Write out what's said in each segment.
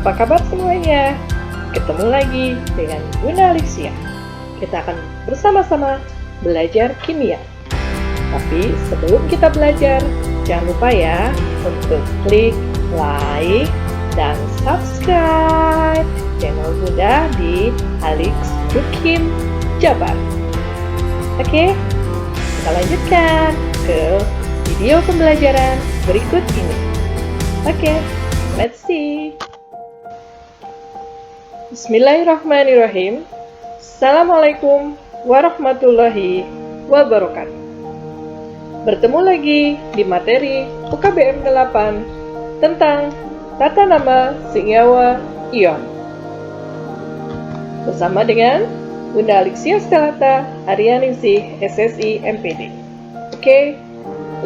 apa kabar semuanya? Ketemu lagi dengan Bunda Alicia. Kita akan bersama-sama belajar kimia. Tapi sebelum kita belajar, jangan lupa ya untuk klik like dan subscribe channel Bunda di Alix Dukim Jabar. Oke, kita lanjutkan ke video pembelajaran berikut ini. Oke, let's see. Bismillahirrahmanirrahim. Assalamualaikum warahmatullahi wabarakatuh. Bertemu lagi di materi UKBM 8 tentang tata nama senyawa ion. Bersama dengan Bunda Alicia Stelata Arianingsih SSI MPD. Oke,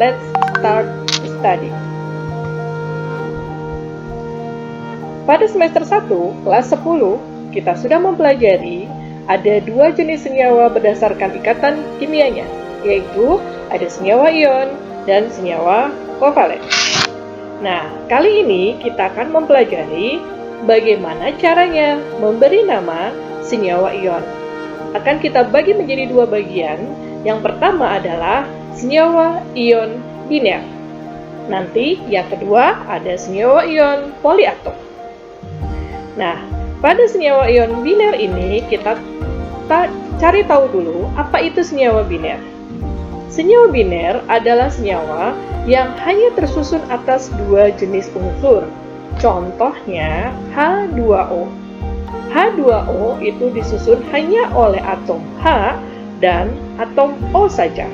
let's start study. Pada semester 1, kelas 10, kita sudah mempelajari ada dua jenis senyawa berdasarkan ikatan kimianya, yaitu ada senyawa ion dan senyawa kovalen. Nah, kali ini kita akan mempelajari bagaimana caranya memberi nama senyawa ion. Akan kita bagi menjadi dua bagian. Yang pertama adalah senyawa ion biner. Nanti yang kedua ada senyawa ion poliatom. Nah, pada senyawa ion biner ini kita cari tahu dulu apa itu senyawa biner. Senyawa biner adalah senyawa yang hanya tersusun atas dua jenis unsur. Contohnya H2O. H2O itu disusun hanya oleh atom H dan atom O saja.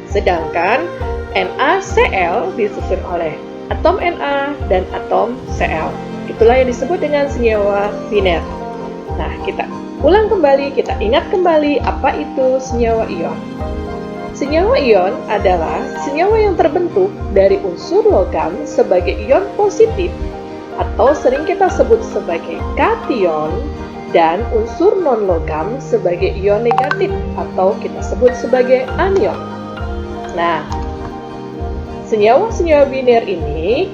Sedangkan NaCl disusun oleh atom Na dan atom Cl. Itulah yang disebut dengan senyawa biner. Nah, kita ulang kembali, kita ingat kembali apa itu senyawa ion. Senyawa ion adalah senyawa yang terbentuk dari unsur logam sebagai ion positif atau sering kita sebut sebagai kation dan unsur non-logam sebagai ion negatif atau kita sebut sebagai anion. Nah, senyawa-senyawa biner ini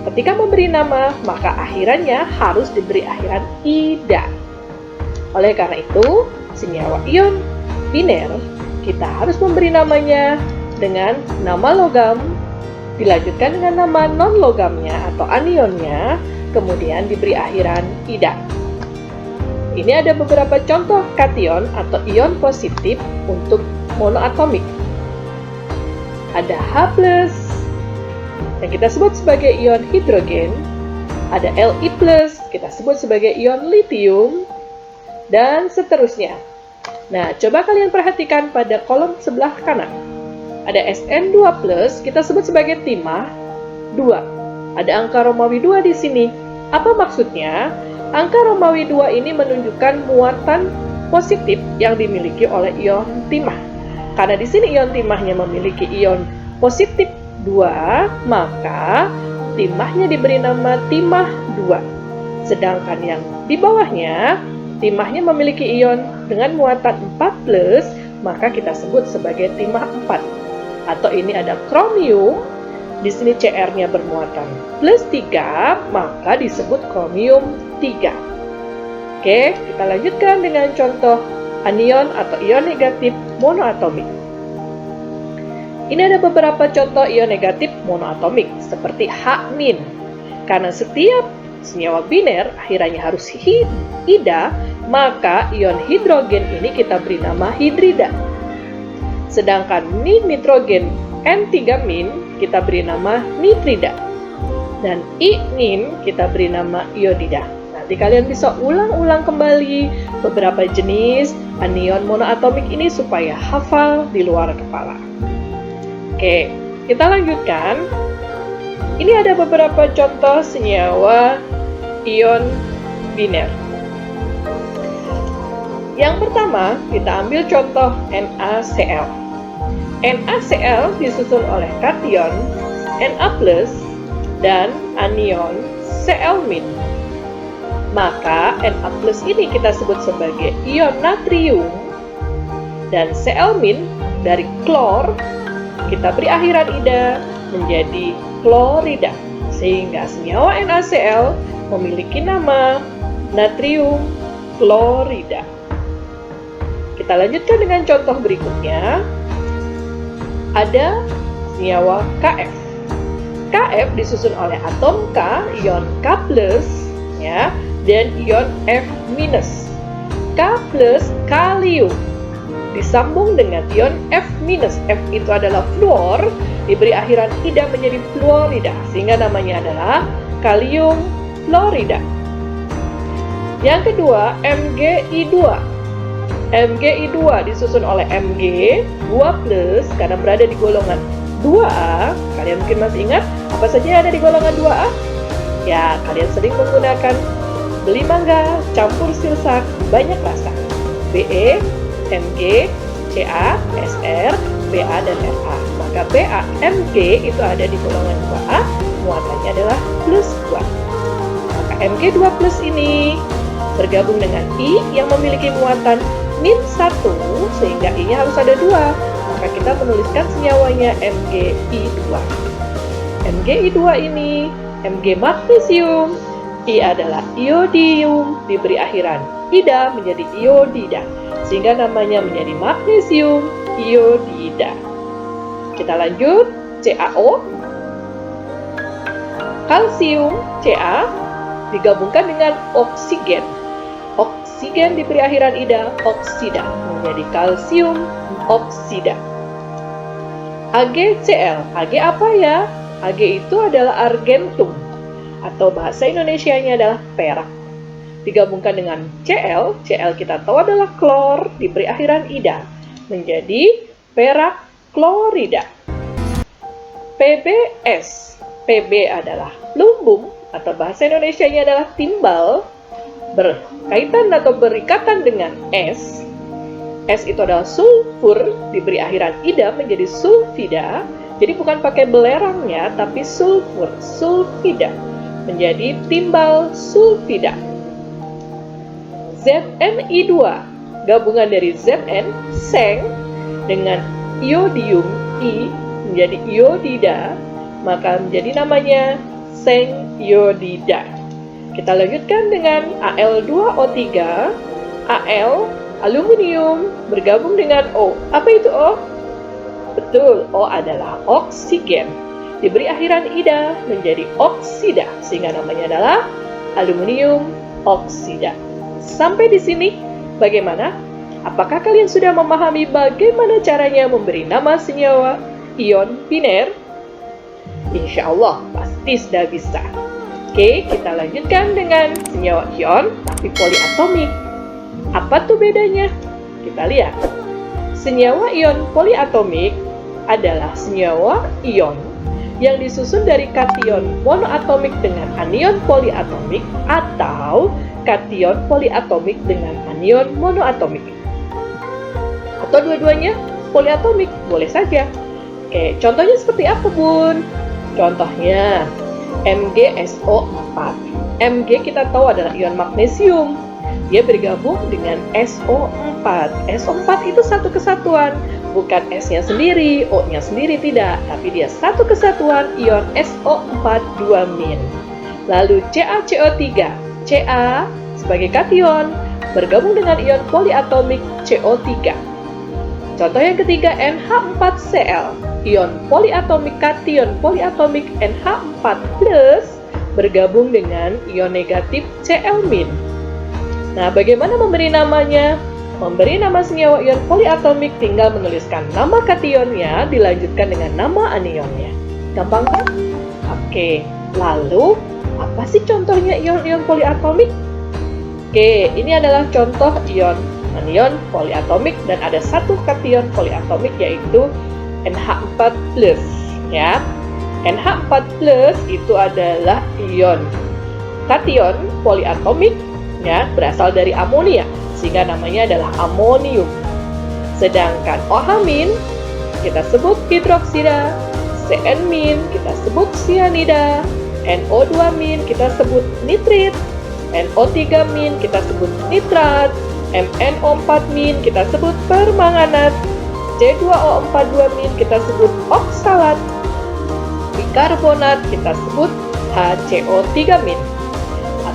ketika memberi nama, maka akhirannya harus diberi akhiran ida. Oleh karena itu, senyawa ion biner kita harus memberi namanya dengan nama logam, dilanjutkan dengan nama non-logamnya atau anionnya, kemudian diberi akhiran ida. Ini ada beberapa contoh kation atau ion positif untuk monoatomik. Ada H+, yang kita sebut sebagai ion hidrogen, ada Li+, kita sebut sebagai ion litium, dan seterusnya. Nah, coba kalian perhatikan pada kolom sebelah kanan. Ada Sn2+, kita sebut sebagai timah 2. Ada angka Romawi 2 di sini. Apa maksudnya? Angka Romawi 2 ini menunjukkan muatan positif yang dimiliki oleh ion timah. Karena di sini ion timahnya memiliki ion positif 2, maka timahnya diberi nama timah 2. Sedangkan yang di bawahnya, timahnya memiliki ion dengan muatan 4+, maka kita sebut sebagai timah 4. Atau ini ada kromium, di sini Cr-nya bermuatan +3, maka disebut kromium 3. Oke, kita lanjutkan dengan contoh anion atau ion negatif monoatomik. Ini ada beberapa contoh ion negatif monoatomik seperti H-. Karena setiap senyawa biner akhirannya harus ida, maka ion hidrogen ini kita beri nama hidrida. Sedangkan nitrogen N3- kita beri nama nitrida. Dan I- kita beri nama iodida. Nanti kalian bisa ulang-ulang kembali beberapa jenis anion monoatomik ini supaya hafal di luar kepala. Oke, kita lanjutkan. Ini ada beberapa contoh senyawa ion biner. Yang pertama, kita ambil contoh NaCl. NaCl disusun oleh kation Na+, dan anion Cl-. Maka Na+ ini kita sebut sebagai ion natrium, dan Cl- dari klor kita beri akhiran ida menjadi klorida, sehingga senyawa NaCl memiliki nama natrium klorida. Kita lanjutkan dengan contoh berikutnya. Ada senyawa Kf. Kf disusun oleh atom K, ion K+, ya, dan ion F-. K+ kalium disambung dengan ion F-. F itu adalah fluor, diberi akhiran ida menjadi fluorida, sehingga namanya adalah kalium fluorida. Yang kedua, MgI2. MgI2 disusun oleh Mg 2+ karena berada di golongan 2A. Kalian mungkin masih ingat apa saja yang ada di golongan 2A? Ya, kalian sering menggunakan beli mangga, campur silsak, banyak rasa. Be, Mg, Ca, Sr, Ba, dan Ra. Maka Ba, Mg itu ada di golongan 2A, muatannya adalah +2. Maka Mg2+ ini bergabung dengan I yang memiliki muatan -1, sehingga I-nya harus ada 2. Maka kita menuliskan senyawanya MgI2. MgI2 ini Mg magnesium, I adalah iodium, diberi akhiran ida menjadi iodida, sehingga namanya menjadi magnesium iodida. Kita lanjut, CaO. Kalsium, Ca, digabungkan dengan oksigen. Oksigen diberi akhiran ida, oksida, menjadi kalsium oksida. AgCl. Ag apa ya? Ag itu adalah argentum, atau bahasa Indonesianya adalah perak. Digabungkan dengan Cl, Cl kita tahu adalah klor, diberi akhiran ida, menjadi perak klorida. PbS. Pb adalah plumbum, atau bahasa Indonesianya adalah timbal, berkaitan atau berikatan dengan S. S itu adalah sulfur, diberi akhiran ida menjadi sulfida. Jadi bukan pakai belerangnya, tapi sulfur, sulfida, menjadi timbal sulfida. ZnI2, gabungan dari Zn, seng, dengan iodium, I, menjadi iodida, maka menjadi namanya seng iodida. Kita lanjutkan dengan Al2O3, Al, aluminium, bergabung dengan O. Apa itu O? Betul, O adalah oksigen. Diberi akhiran ida menjadi oksida, sehingga namanya adalah aluminium oksida. Sampai di sini, bagaimana? Apakah kalian sudah memahami bagaimana caranya memberi nama senyawa ion biner? Insya Allah, pasti sudah bisa. Oke, kita lanjutkan dengan senyawa ion, tapi poliatomik. Apa tuh bedanya? Kita lihat. Senyawa ion poliatomik adalah senyawa ion yang disusun dari kation monoatomik dengan anion poliatomik atau kation poliatomik dengan anion monoatomik. Atau dua-duanya poliatomik, boleh saja. Oke, contohnya seperti apa, Bun? Contohnya MgSO4. Mg kita tahu adalah ion magnesium. Dia bergabung dengan SO4. SO4 itu satu kesatuan, bukan S-nya sendiri, O-nya sendiri tidak, tapi dia satu kesatuan ion SO4 2-. Lalu CaCO3. Ca sebagai kation bergabung dengan ion poliatomik CO3. Contoh yang ketiga NH4Cl. Ion poliatomik kation poliatomik NH4+ bergabung dengan ion negatif Cl-. Nah, bagaimana memberi namanya? Memberi nama senyawa ion poliatomik tinggal menuliskan nama kationnya dilanjutkan dengan nama anionnya. Gampang kan? Oke, lalu apa sih contohnya ion-ion poliatomik? Oke, ini adalah contoh anion poliatomik dan ada satu kation poliatomik yaitu NH4+, ya. NH4+ itu adalah ion kation poliatomik, ya, berasal dari amonia, sehingga namanya adalah amonium. Sedangkan OH- kita sebut hidroksida, Cn- kita sebut sianida, NO2- kita sebut nitrit, NO3- kita sebut nitrat, MnO4- kita sebut permanganat, C2O42- kita sebut oksalat, bikarbonat kita sebut HCO3-.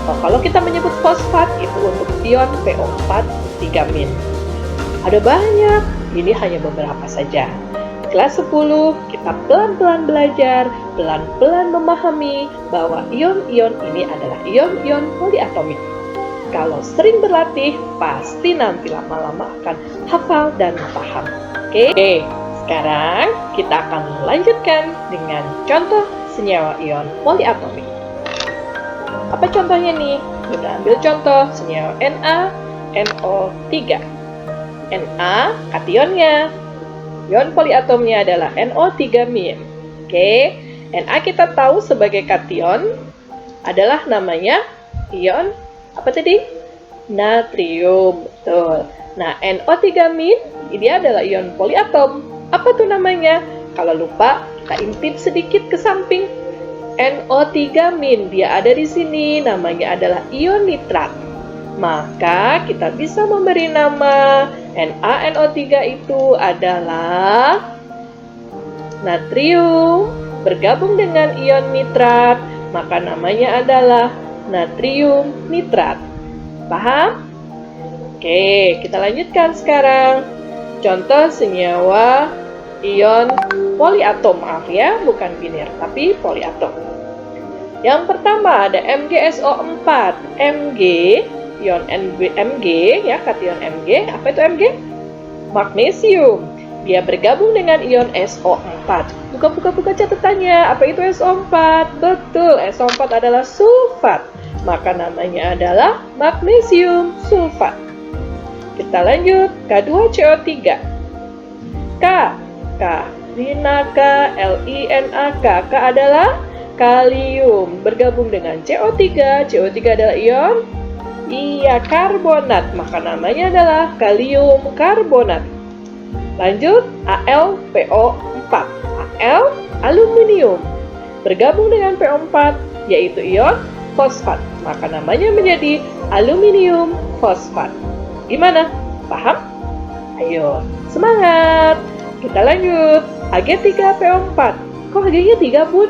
Oh, kalau kita menyebut fosfat itu untuk ion PO4 3-min. Ada banyak, ini hanya beberapa saja. Kelas 10, kita pelan-pelan belajar, pelan-pelan memahami bahwa ion-ion ini adalah ion-ion poliatomik. Kalau sering berlatih, pasti nanti lama-lama akan hafal dan paham. Oke, sekarang kita akan melanjutkan dengan contoh senyawa ion poliatomik. Apa contohnya nih? Kita ambil contoh senyawa NaNO3. Na kationnya. Ion poliatomnya adalah NO3-min. Oke, Na kita tahu sebagai kation adalah namanya ion apa tadi? Natrium. Betul. Nah, NO3-min ini adalah ion poliatom. Apa tuh namanya? Kalau lupa, kita intip sedikit ke samping. NO3-min dia ada di sini, namanya adalah ion nitrat. Maka kita bisa memberi nama NaNO3 itu adalah natrium bergabung dengan ion nitrat, maka namanya adalah natrium nitrat. Paham? Oke, kita lanjutkan sekarang. Contoh senyawa ion poliatom, maaf ya, bukan biner, tapi poliatom. Yang pertama ada MgSO4. Mg, ion Mg ya, kation Mg. Apa itu Mg? Magnesium. Dia bergabung dengan ion SO4. Buka catatannya. Apa itu SO4? Betul, SO4 adalah sulfat. Maka namanya adalah magnesium sulfat. Kita lanjut. K2CO3. K. LiNaK, LiNaK. K adalah kalium. Bergabung dengan CO3. CO3 adalah ion karbonat. Maka namanya adalah kalium karbonat. Lanjut, AlPO4. Al, aluminium. Bergabung dengan PO4, yaitu ion fosfat. Maka namanya menjadi aluminium fosfat. Gimana? Paham? Ayo, semangat! Kita lanjut. Ag3PO4. Kok Ag-nya 3, Bun?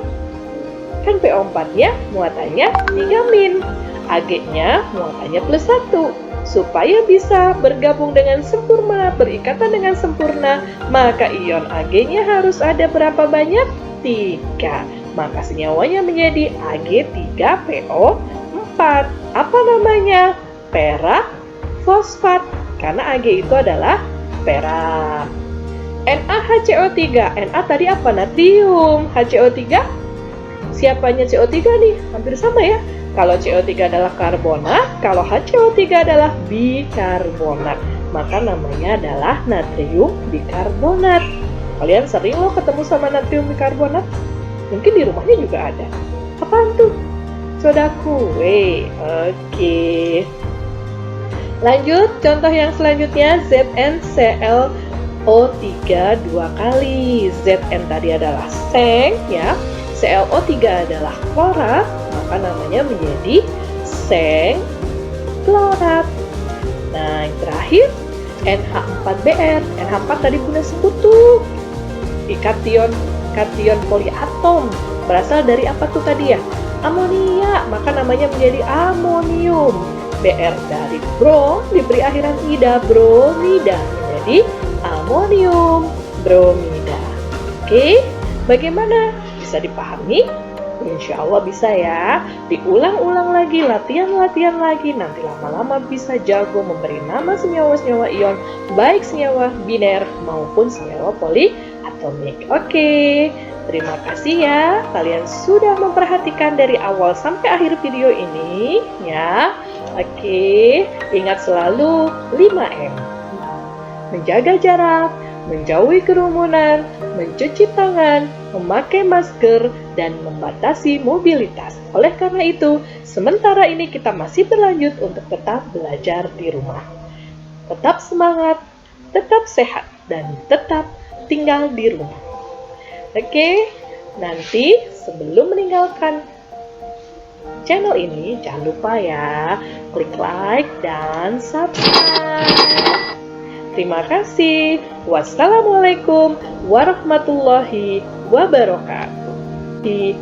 Kan PO4-nya muatannya 3-min. Ag-nya muatannya +1. Supaya bisa bergabung dengan sempurna, berikatan dengan sempurna, maka ion Ag-nya harus ada berapa banyak? 3. Maka senyawanya menjadi Ag3PO4. Apa namanya? Perak fosfat. Karena Ag itu adalah perak. NaHCO3. Na tadi apa? Natrium. HCO3? Siapanya CO3 nih? Hampir sama ya. Kalau CO3 adalah karbonat, kalau HCO3 adalah bikarbonat. Maka namanya adalah natrium bikarbonat. Kalian sering loh ketemu sama natrium bikarbonat? Mungkin di rumahnya juga ada. Apaan tuh? Soda kue. Oke. Lanjut, contoh yang selanjutnya ZnClO3 2 kali. Zn tadi adalah seng ya. ClO3 adalah klorat, maka namanya menjadi seng klorat. Nah, yang terakhir NH4Br. NH4 tadi Bunda sebut tuh kation poliatom. Berasal dari apa tuh tadi ya? Amonia, maka namanya menjadi amonium. Br dari bro, diberi akhiran ida, bromida, menjadi amonium bromida. Oke, bagaimana? Bisa dipahami? Insya Allah bisa ya. Diulang-ulang lagi, latihan-latihan lagi. Nanti lama-lama bisa jago memberi nama senyawa-senyawa ion, baik senyawa biner maupun senyawa poliatomik. Oke, terima kasih ya. Kalian sudah memperhatikan dari awal sampai akhir video ini ya. Oke, ingat selalu 5M. Menjaga jarak, menjauhi kerumunan, mencuci tangan, memakai masker, dan membatasi mobilitas. Oleh karena itu, sementara ini kita masih berlanjut untuk tetap belajar di rumah. Tetap semangat, tetap sehat, dan tetap tinggal di rumah. Oke, nanti sebelum meninggalkan channel ini, jangan lupa ya, klik like dan subscribe. Terima kasih. Wassalamualaikum warahmatullahi wabarakatuh.